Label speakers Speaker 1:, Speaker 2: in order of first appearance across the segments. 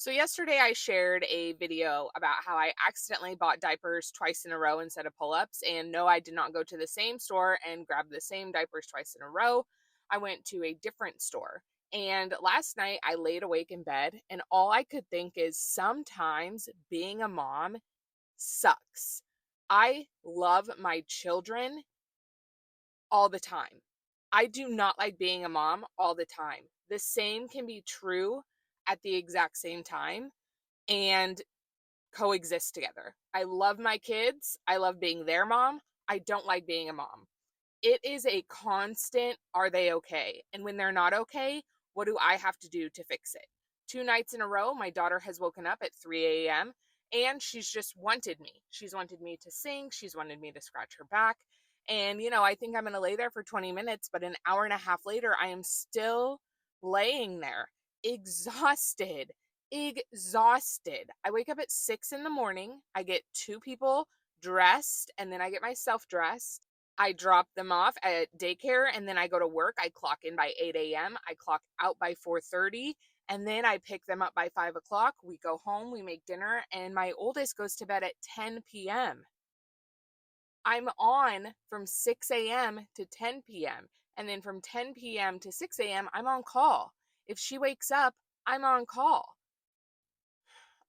Speaker 1: So yesterday I shared a video about how I accidentally bought diapers twice in a row instead of pull-ups. And no, I did not go to the same store and grab the same diapers twice in a row. I went to a different store. And last night I laid awake in bed and all I could think is sometimes being a mom sucks. I love my children all the time. I do not like being a mom all the time. The same can be true at the exact same time and coexist together. I love my kids. I love being their mom. I don't like being a mom. It is a constant, are they okay? And when they're not okay, what do I have to do to fix it? Two nights in a row, my daughter has woken up at 3 a.m. and she's just wanted me. She's wanted me to sing. She's wanted me to scratch her back. And, I think I'm going to lay there for 20 minutes, but an hour and a half later, I am still laying there, exhausted, exhausted. I wake up at 6 in the morning. I get two people dressed, and then I get myself dressed. I drop them off at daycare and then I go to work. I clock in by 8 a.m. I clock out by 4:30 and then I pick them up by 5 o'clock. We go home, we make dinner, and my oldest goes to bed at 10 p.m. I'm on from 6 a.m. to 10 p.m. And then from 10 p.m. to 6 a.m., I'm on call. If she wakes up, I'm on call.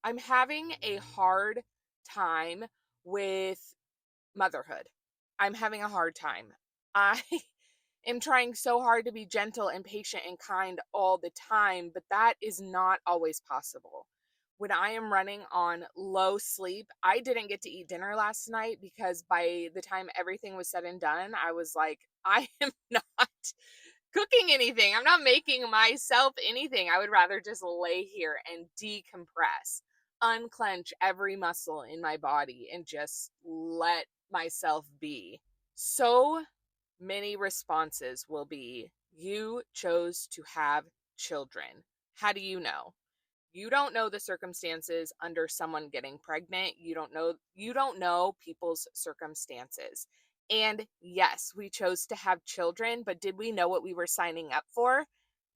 Speaker 1: I'm having a hard time with motherhood. I'm having a hard time. I am trying so hard to be gentle and patient and kind all the time, but that is not always possible. When I am running on low sleep, I didn't get to eat dinner last night because by the time everything was said and done, I was like, I am not cooking anything. I'm not making myself anything. I would rather just lay here and decompress, unclench every muscle in my body, and just let myself be. So many responses will be, you chose to have children. How do you know? You don't know the circumstances under someone getting pregnant. You don't know people's circumstances. And yes, we chose to have children, but did we know what we were signing up for?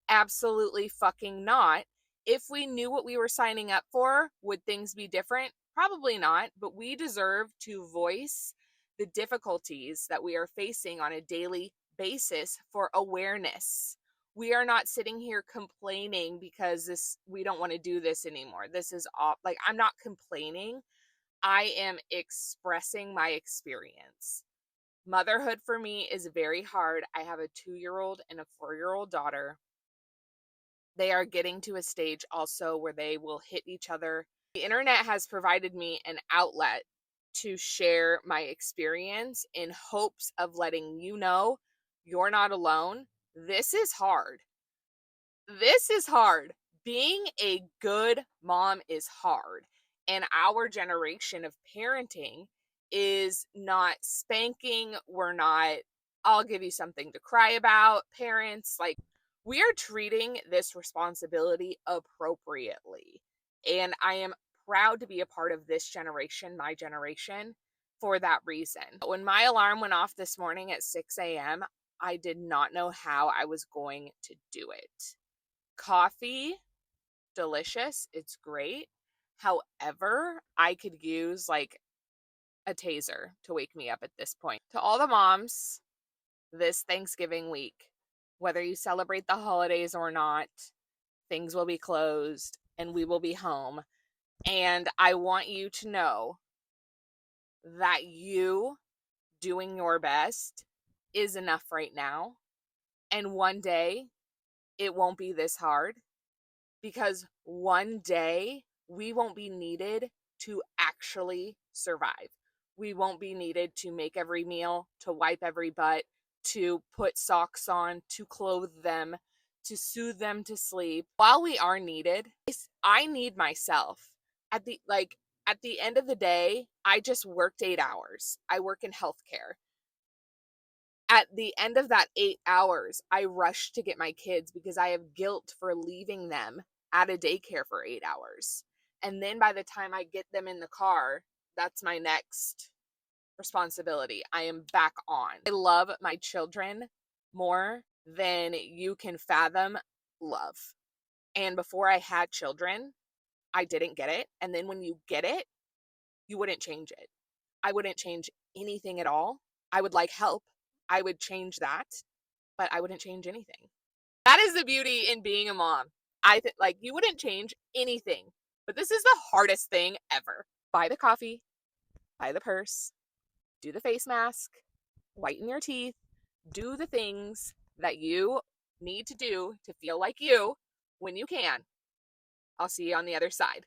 Speaker 1: Absolutely fucking not. If we knew what we were signing up for, would things be different? Probably not, but we deserve to voice the difficulties that we are facing on a daily basis for awareness. We are not sitting here complaining because we don't want to do this anymore. This is all like I'm not complaining. I am expressing my experience. Motherhood for me is very hard. I have a 2-year-old and a 4-year-old daughter. They are getting to a stage also where they will hit each other. The internet has provided me an outlet to share my experience in hopes of letting you know you're not alone. This is hard. This is hard. Being a good mom is hard. And our generation of parenting is not spanking. We're not, I'll give you something to cry about, parents. Like, we are treating this responsibility appropriately. And I am proud to be a part of this generation, my generation, for that reason. When my alarm went off this morning at 6 a.m., I did not know how I was going to do it. Coffee, delicious. It's great. However, I could use like a taser to wake me up at this point. To all the moms this Thanksgiving week, whether you celebrate the holidays or not, things will be closed and we will be home. And I want you to know that you doing your best is enough right now. And one day it won't be this hard because one day we won't be needed to actually survive. We won't be needed to make every meal, to wipe every butt, to put socks on, to clothe them, to soothe them to sleep. While we are needed, I need myself. At the end of the day, I just worked 8 hours. I work in healthcare. At the end of that 8 hours, I rush to get my kids because I have guilt for leaving them at a daycare for 8 hours. And then by the time I get them in the car, that's my next responsibility. I am back on. I love my children more than you can fathom love. And before I had children, I didn't get it. And then when you get it, you wouldn't change it. I wouldn't change anything at all. I would like help. I would change that, but I wouldn't change anything. That is the beauty in being a mom. Like you wouldn't change anything, but this is the hardest thing ever. Buy the coffee, buy the purse, do the face mask, whiten your teeth, do the things that you need to do to feel like you when you can. I'll see you on the other side.